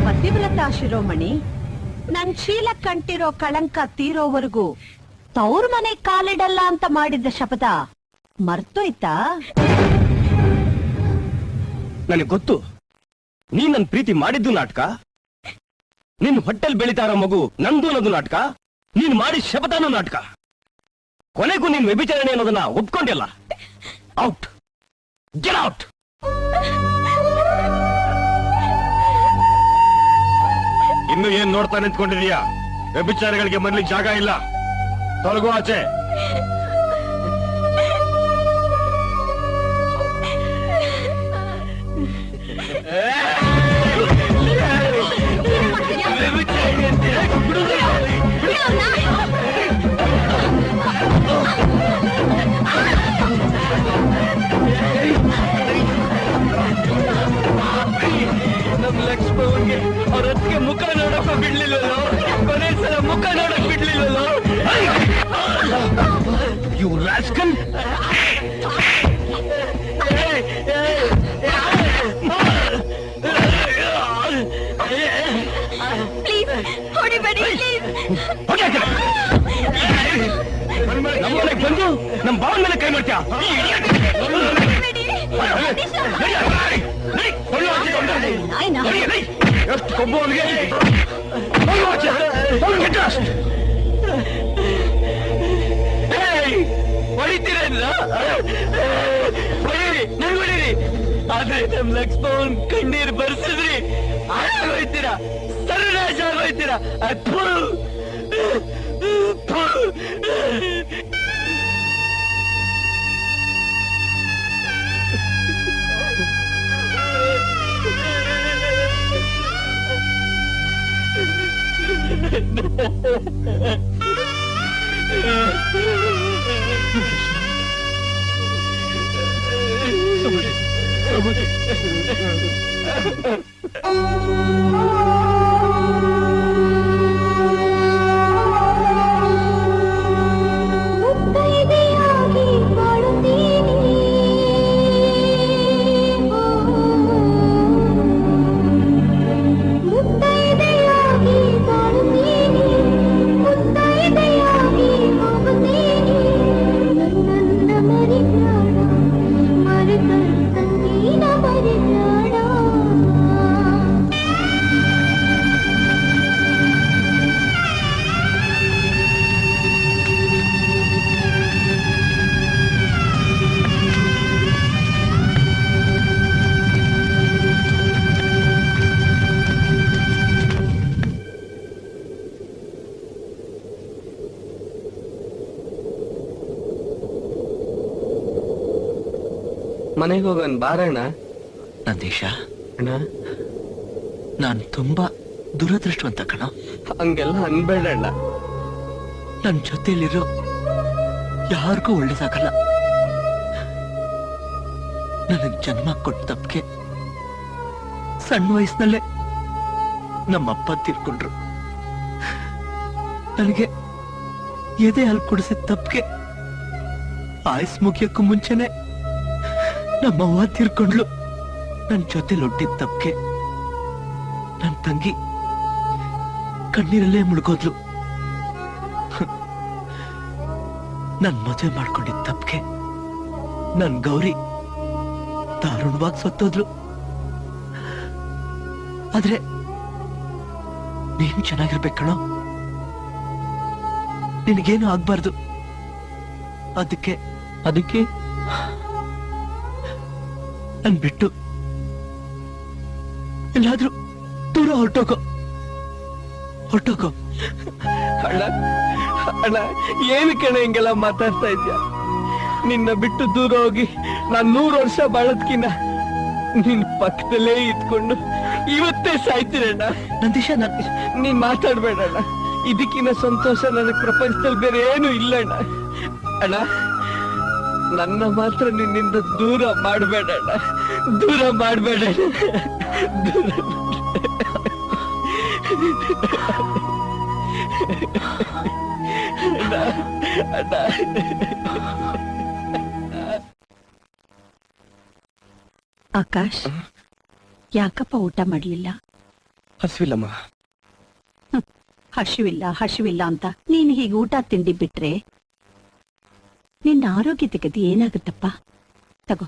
ಪತಿವ್ರತ ಶಿರೋಮಣಿ, ನನ್ ಶೀಲ ಕಂಟಿರೋ ಕಳಂಕ ತೀರೋವರೆಗೂ ತವ್ರ ಮನೆ ಕಾಲಿಡಲ್ಲ ಅಂತ ಮಾಡಿದ್ದ ಶಪಥ ಮರ್ತೋಯ್ತಾ? ನನಗೆ ಗೊತ್ತು, ನೀನ್ ನನ್ ಪ್ರೀತಿ ಮಾಡಿದ್ದು ನಾಟಕ. ನಿನ್ ಹೊಟ್ಟೆಲ್ ಬೆಳಿತಾ ಇರೋ ಮಗು ನಂದು ಅನ್ನೋದು ನಾಟಕ. ನೀನ್ ಮಾಡಿ ಶಪಥನೂ ನಾಟಕ. ಕೊನೆಗೂ ನೀನ್ ವ್ಯಭಿಚಾರಣೆ ಅನ್ನೋದನ್ನ ಒಪ್ಕೊಂಡಿಲ್ಲ. Out, get out. ಇನ್ನು ಏನ್ ನೋಡ್ತಾ ನಿಂತ್ಕೊಂಡಿದೀಯಾ? ವ್ಯಭಿಚಾರಗಳಿಗೆ ಮರ್ಲಿಕ್ಕೆ ಜಾಗ ಇಲ್ಲ. ತೊಲಗು ಆಚೆ. ನಮ್ ಲಕ್ಷ್ಮವ್ಗೆ ಅವ್ರ ಹೊತ್ತಿಗೆ ಮುಖ ನೋಡಕ್ ಬಿಡ್ಲಿಲ್ಲೋ, ಕೊನೆ ಸಲ ಮುಖ ನೋಡಕ್ ಬಿಡ್ಲಿಲ್ಲೋ. You rascal. ನಮ್ಮನೆಗೆ ಬಂದು ನಮ್ ಬಾವನ್ ಮೇಲೆ ಕೈ ಮಾಡ್ತೀಯ? ಎಷ್ಟು ಕೊಬ್ಬು ಅವನಿಗೆ! ಹೊಡಿತೀರಲ್ಲ, ನಂಗೆ ಹೊಡೀರಿ. ಆದ್ರೆ ನಮ್ ಲಕ್ಷ್ಮಣ್ ಕಣ್ಣೀರ್ ಬರ್ಸಿದ್ರಿ, ಆಗೋಯ್ತೀರಾ, ಸರ್ವನಾಶ ಆಗೋಯ್ತೀರಾ. ಮನೆಗೆ ಹೋಗೋಣ ಬಾರಣ್ಣ. ನಂದೀಶ ಅಣ್ಣ, ನಾನು ತುಂಬಾ ದುರದೃಷ್ಟವಂತ ಕಣ. ಹಂಗೆಲ್ಲ ಅನ್ಬೇಡಣ್ಣ. ನನ್ ಜೊತೆಲಿರೋ ಯಾರಿಗೂ ಒಳ್ಳೇದಾಗಲ್ಲ. ನನಗ್ ಜನ್ಮ ಕೊಟ್ಟ ತಪ್ಪಿಗೆ ಸಣ್ಣ ವಯಸ್ಸಿನಲ್ಲೇ ನಮ್ಮಪ್ಪ ತೀರ್ಕೊಂಡ್ರು. ನನಗೆ ಎದೆ ಹಾಲು ಕುಡಿಸಿದ ತಪ್ಪಿಗೆ ಆಯಸ್ ಮುಗಿಯಕ್ಕೂ ಮುಂಚೆನೆ ನಮ್ಮವ್ವ ತೀರ್ಕೊಂಡ್ಲು. ನನ್ ಜೊತೆಲಿ ಹುಟ್ಟಿದ ತಪ್ಪಿಗೆ ನನ್ ತಂಗಿ ಕಣ್ಣೀರಲ್ಲೇ ಮುಳುಗೋದ್ಲು. ನನ್ ಮದುವೆ ಮಾಡ್ಕೊಂಡಿದ್ದ ತಪ್ಪಿಗೆ ನನ್ ಗೌರಿ ದಾರುಣವಾಗಿ ಸತ್ತೋದ್ಲು. ಆದ್ರೆ ನೀನ್ ಚೆನ್ನಾಗಿರ್ಬೇಕು ಕಣೋ, ನಿನಗೇನು ಆಗ್ಬಾರ್ದು. ಅದಕ್ಕೆ ನನ್ ಬಿಟ್ಟು ಎಲ್ಲಾದ್ರೂ ದೂರ ಹೊರಟೋಗೋ. ಅಣ್ಣ ಅಣ್ಣ, ಏನು ಕಣ ಹಿಂಗೆಲ್ಲ ಮಾತಾಡ್ತಾ ಇದ್ಯಾ? ನಿನ್ನ ಬಿಟ್ಟು ದೂರ ಹೋಗಿ ನಾನ್ 100 ವರ್ಷ ಬಾಳದ್ಕಿನ್ನ ನಿನ್ ಪಕ್ಕದಲ್ಲೇ ಇದ್ಕೊಂಡು ಇವತ್ತೇ ಸಾಯ್ತೀರಣ್ಣ. ನಂದೀಶ, ನೀನ್ ಮಾತಾಡ್ಬೇಡಣ್ಣ. ಇದಕ್ಕಿನ್ನ ಸಂತೋಷ ನನಗ್ ಪ್ರಪಂಚದಲ್ಲಿ ಬೇರೆ ಏನು ಇಲ್ಲಣ್ಣ. ಅಣ್ಣ, ನನ್ನ ಮಾತ್ರ ನಿನ್ನಿಂದ ದೂರ ಮಾಡಬೇಡಣ್ಣ, ದೂರ ಮಾಡಬೇಡಣ್ಣ, ದೂರ ಆಕಾಶ್, ಯಾಕಪ್ಪ ಊಟ ಮಾಡ್ಲಿಲ್ಲ? ಹಸಿವಿಲ್ಲಮ್ಮ. ಹಸಿವಿಲ್ಲ ಅಂತ ನೀನ್ ಹೀಗೆ ಊಟ ತಿಂಡಿ ಬಿಟ್ರೆ ನಿನ್ನ ಆರೋಗ್ಯದ ಗತಿ ಏನಾಗುತ್ತಪ್ಪ? ತಗೋ,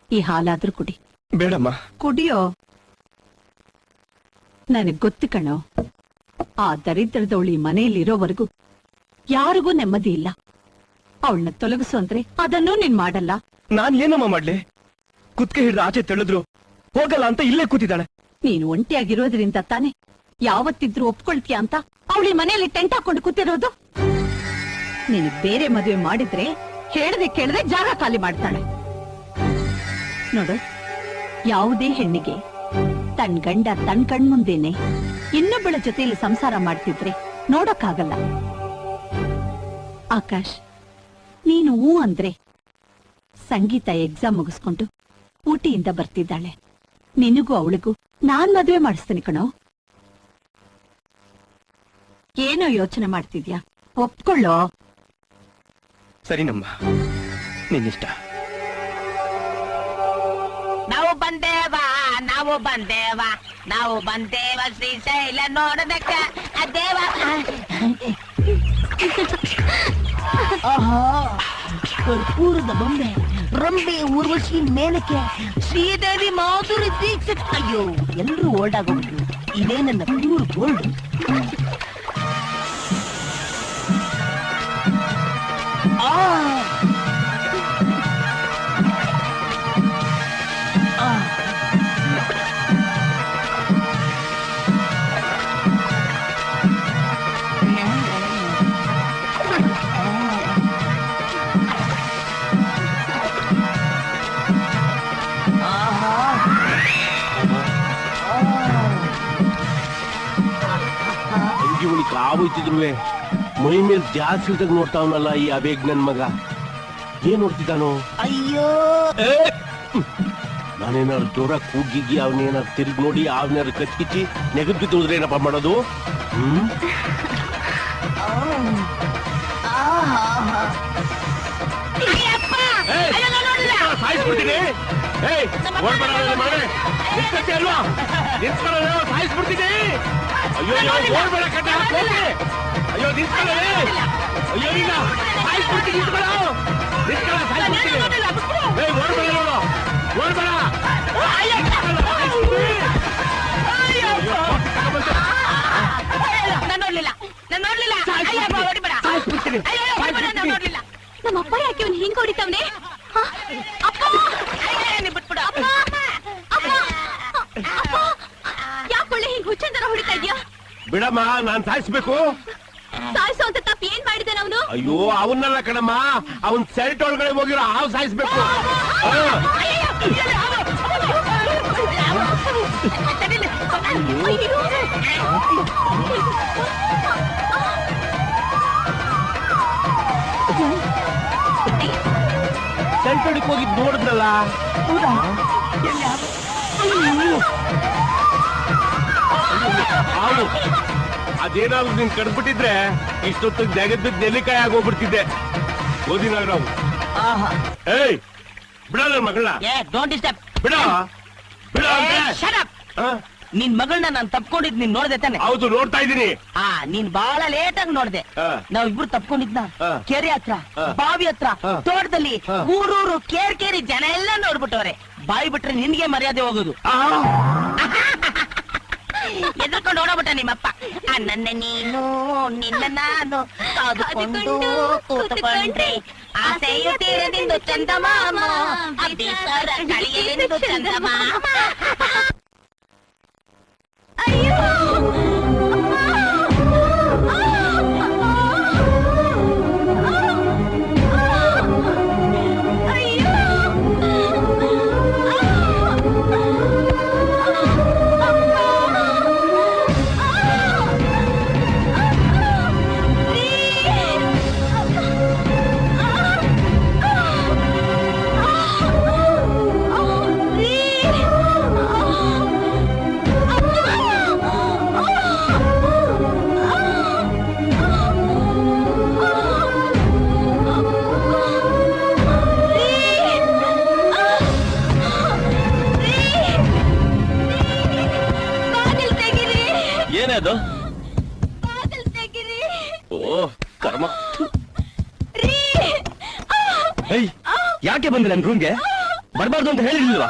ಈ ಹಾಲಾದ್ರೂ ಕುಡಿ. ಬೇಡಮ್ಮ. ಕುಡಿಯೋ. ನನಗ್ ಗೊತ್ತು ಕಣೋ, ಆ ದರಿದ್ರದವಳಿ ಮನೆಯಲ್ಲಿರೋವರೆಗೂ ಯಾರಿಗೂ ನೆಮ್ಮದಿ ಇಲ್ಲ. ಅವಳನ್ನ ತೊಲಗಿಸು ಅಂದ್ರೆ ಅದನ್ನೂ ನೀನ್ ಮಾಡಲ್ಲ. ನಾನ್ ಏನಮ್ಮ ಮಾಡ್ಲಿ? ಕುತ್ಕೆ ಹಿಡಿದು ಆಚೆ ತೆಳೆದ್ರು ಹೋಗಲ್ಲ ಅಂತ ಇಲ್ಲೇ ಕೂತಿದ್ದಾಳೆ. ನೀನು ಒಂಟಿಯಾಗಿರೋದ್ರಿಂದ ತಾನೆ ಯಾವತ್ತಿದ್ರು ಒಪ್ಕೊಳ್ತೀಯ ಅಂತ ಅವಳಿ ಮನೆಯಲ್ಲಿ ಟೆಂಟ್ ಹಾಕೊಂಡು ಕೂತಿರೋದು. ನಿನಗ್ ಬೇರೆ ಮದುವೆ ಮಾಡಿದ್ರೆ ಹೇಳ್ದೆ ಕೇಳದೆ ಜಾಗ ಖಾಲಿ ಮಾಡ್ತಾಳೆ. ನೋಡು, ಯಾವುದೇ ಹೆಣ್ಣಿಗೆ ತನ್ ಗಂಡ ತನ್ ಕಣ್ಮುಂದೇನೆ ಇನ್ನೊಬ್ಬಳ ಜೊತೆಯಲ್ಲಿ ಸಂಸಾರ ಮಾಡ್ತಿದ್ರೆ ನೋಡಕ್ಕಾಗಲ್ಲ. ಆಕಾಶ್, ನೀನು ಹೂ ಅಂದ್ರೆ ಸಂಗೀತ ಎಕ್ಸಾಮ್ ಮುಗಿಸ್ಕೊಂಡು ಊಟಿಯಿಂದ ಬರ್ತಿದ್ದಾಳೆ. ನಿನಗೂ ಅವಳಿಗೂ ನಾನ್ ಮದುವೆ ಮಾಡಿಸ್ತೀನಿ ಕಣೋ. ಏನೋ ಯೋಚನೆ ಮಾಡ್ತಿದ್ಯಾ? ಒಪ್ಕೊಳ್ಳೋ. ಸರಿನಮ್ಮ, ನಿನ್ನಿಷ್ಟ. ನಾವು ಬಂದೇವ ಶ್ರೀಶೈಲ ನೋಡದಕ್ಕ ದೇವ. ಕರ್ಪೂರದ ಬೊಂಬೆ, ರಂಬೆ, ಊರ್ವಶಿ, ಮೇನಕೆ, ಶ್ರೀದೇವಿ, ಮಾಧುರಿ ದೀಕ್ಷಿತ್. ಅಯ್ಯೋ, ಎಲ್ರೂ ಓಲ್ಡಾಗೋಗ್ಬಿಟ್ರು. ಇದೇ ನನ್ನ ಪ್ಯೂರ್ ಗೋಲ್ಡ್. ಕಾವೈತಿದ್ರು ಮೈ ಮೇಲೆ ಜಾಸ್ತಿ ಇಲ್ದಾಗ ನೋಡ್ತಾವನಲ್ಲ ಈ ಅಬೇಗ್ ನನ್ ಮಗ. ಏನ್ ನೋಡ್ತಿದ್ದಾನು? ಅಯ್ಯೋ, ನಾನೇನಾದ್ರು ಜೋರ ಕೂಗಿಗಿ ಅವನೇನಾದ್ರು ತಿರುಗಿ ನೋಡಿ ಅವನಾದ್ರು ಕಚ್ಕಿಚ್ಚಿ ನೆಗದ್ ಬಿದ್ದೋದ್ರೆ ಏನಪ್ಪ ಮಾಡೋದು? ಸಾಯಿಸ್ಬಿಡ್ತೀನಿ. ಸಾಯಿಸ್ಬಿಡ್ತೀನಿ. ಅಯ್ಯೋ ಓಡ್ಬೇಡ ಕಟ್ಟ. ಅಯ್ಯೋ ನಿಂತ್ಕೊಳ್ಳ. ಅಯ್ಯೋ ಇಲ್ಲ, ಸಾಯಿಸ್ಬಿಡ್ತೀನಿ. ಸಾಯಿಸ್ಬಿಡ್ತೀನಿ. ಓಡ್ಬೇಡ ನೋಡು, ಓಡ್ಬೇಡ. ನಮ್ಮಪ್ಪ ಯಾಕೆ ಅವ್ನು ಹಿಂಗ್ ಹೊಡಿತಾವ್ನೆ? ಯಾಕೊಳ್ಳೆ ಹಿಂಗ್ ಹುಚ್ಚಂತರ ಹೊಡಿತಾ ಇದ್ಯಾ? ಬಿಡಮ್ಮ, ನಾನ್ ಸಾಯಿಸ್ಬೇಕು. ಸಾಯಿಸೋ ಅಂತ ತಪ್ಪು ಏನ್ ಮಾಡಿದಾನ ಅವನು? ಅಯ್ಯೋ ಅವನ್ನಲ್ಲ ಕಣಮ್ಮ, ಅವನ್ ಸೆಲ್ಟ್ ಒಳಗಡೆ ಹೋಗಿರೋ ಹಾವು ಸಾಯಿಸ್ಬೇಕು. ಸೆಲ್ಟ್ ಹೊಡಿಕ್ ಹೋಗಿದ್ ನೋಡಿದ್ರಲ್ಲ. ಹಾವು ಅದೇನಾದ್ರು ನೀನ್ ಕಡ್ಬಿಟ್ಟಿದ್ರೆ ಇಷ್ಟೊತ್ತಿಗೆ ಜಗದ್ ಬಿದ್ದು ನೆಲ್ಲಿಕಾಯಿ ಆಗೋಗ್ಬಿಡ್ತಿದ್ದೆ. ಓದಿನ ನಾವು. ಏಯ್ ಬಿಡಲ್ಲ ಮಗಳನ್ನ. Don't disturb. ಬಿಡ ಬಿಡ. ನಿನ್ ಮಗಳನ್ನ ನಾನ್ ತಪ್ಕೊಂಡಿದ್ ನೀನ್ ನೋಡ್ದೆ ತಾನೆ? ಹೌದು, ನೋಡ್ತಾ ಇದ್ದೀನಿ. ನೀನ್ ಬಹಳ ಲೇಟ್ ಆಗಿ ನೋಡ್ದೆ. ನಾವಿಬ್ರು ತಪ್ಕೊಂಡಿದ್ನ ಕೆರೆ ಹತ್ರ, ಬಾವಿ ಹತ್ರ, ತೋಟದಲ್ಲಿ, ಊರೂರು ಕೇರಿ ಜನ ಎಲ್ಲ ನೋಡ್ಬಿಟ್ಟವ್ರೆ. ಬಾಯಿ ಬಿಟ್ರೆ ನಿನ್ಗೆ ಮರ್ಯಾದೆ ಹೋಗುದು. ಎದ್ರಕೊಂಡು ಓಡೋಗ್ಬಿಟ್ಟ ನಿಮ್ಮಪ್ಪ. ನನ್ನ ನೀನು ನಿನ್ನ ನಾನು ಕಾದುಕೊಂಡು ಕೂತ್ಕೊಂಡ್ರೆ ಆಸೆಯು ತೀರದಿಂದ ಚಂದಮಾಮ, ಅಭಿಸರ ಕಳಿಯಲೆಂದು ಚಂದಮಾಮ. ಅಯ್ಯೋ ಏನೇ ಅದು? ಬಾಗಿಲು ತೆಗೀರಿ. ಓ ಕರ್ಮ. ರೀ! ಏಯ್, ಯಾಕೆ ಬಂದೆ ನನ್ ರೂಮ್ಗೆ? ಬರ್ಬಾರ್ದು ಅಂತ ಹೇಳಿರ್ಲಿಲ್ವಾ?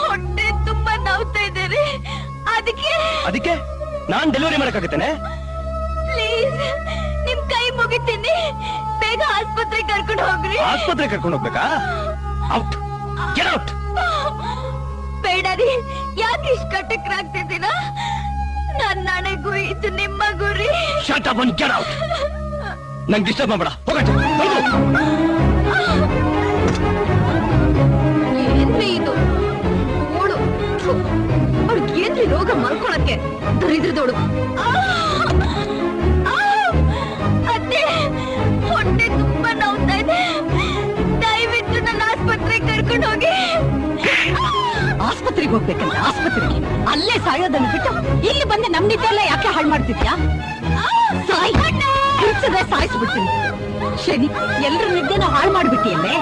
ಹೊಟ್ಟೆ ತುಂಬಾ ನೋವ್ತಾ ಇದೆ ರೀ, ಅದಕ್ಕೆ ನಾನ್ ಡೆಲಿವರಿ ಮಾಡಕ್ಕಾಗತ್ತೇನೆ? ಪ್ಲೀಸ್ ನಿಮ್ ಕೈ ಮುಗಿತೀನಿ, ಬೇಗ ಆಸ್ಪತ್ರೆಗೆ ಕರ್ಕೊಂಡು ಹೋಗ್ರಿ. ಆಸ್ಪತ್ರೆ ಕರ್ಕೊಂಡು ಹೋಗ್ಬೇಕಾ? Out, get out. ಬೇಡ ರೀ, ಯಾಕೆ ಇಷ್ಟು ಕಟಕ್ರಾಗ್ತಿದ್ದೀರಾ? ನನ್ನ ಹಣೆಗೂ ಇದು ನಿಮ್ಮ ಗುರಿ. Shut up and get out. ನಂಗೆ ಡಿಸ್ಟರ್ಬ್ ಮಾಡಬೇಡ, ಹೋಗತ್ತೆ. ಏನ್ರಿ ಇದು ಓಡು? ಅವ್ಳಿಗೆ ಏನ್ರಿ ರೋಗ ಮಲ್ಕೊಳಕ್ಕೆ? ದರಿದ್ರದೋಡು. ಅತ್ತೆ, ಹೊಟ್ಟೆ ತುಂಬಾ ನೋವ್ತಾ ಇದೆ, ದಯವಿಟ್ಟು ನನ್ನ ಆಸ್ಪತ್ರೆಗೆ ಕರ್ಕೊಂಡು ಹೋಗಿ. ಆಸ್ಪತ್ರೆಗೆ ಹೋಗ್ಬೇಕಂತ? ಆಸ್ಪತ್ರೆಗೆ ಅಲ್ಲೇ ಸಾಯೋದನ್ನು ಬಿಟ್ಟು ಇಲ್ಲಿ ಬಂದು ನಮ್ ನಿದ್ದೆಲ್ಲ ಯಾಕೆ ಹಾಳು ಮಾಡ್ತಿದ್ಯಾ? ಸಾಯಿಸ್ಬಿಡ್ತೀನಿ. ಶನಿ, ಎಲ್ರ ನಿದ್ದೆನ ಹಾಳು ಮಾಡ್ಬಿಟ್ಟಿಯಲ್ಲೇ.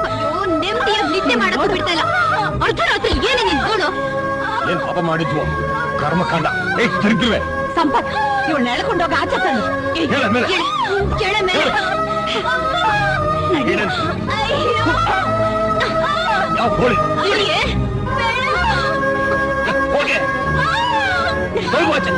ಅಯ್ಯೋ, ನೆಮ್ಮದಿಯಾಗಿ ನಿದ್ದೆ ಮಾಡೋದು ಬಿಡ್ತಾ ಇಲ್ಲ. ಅರ್ಧರಾತ್ರಿ ಏನೇ ನಿಂತ್ಕೊಳ್ಳು? ಏನ್ ಪಾಪ ಮಾಡಿದ್ವು? ಕರ್ಮಕಾಂಡ. ತಿರುಗಿರುವೆ ಸಂಪತ್, ಇವಳು ಎಳ್ಕೊಂಡೋಗ ಆಚೆ ತಂದು ಹೇಳ ಮೇಲೆ. ಕೆಳ ಮೇಲೆ. ಏನಂತ? ಅಯ್ಯೋ, ಯಾವ ಹೋಳಿ? ಇಳಿಯೇ. ಹೋಗೆ ಹೋಗು ಆಚೆ.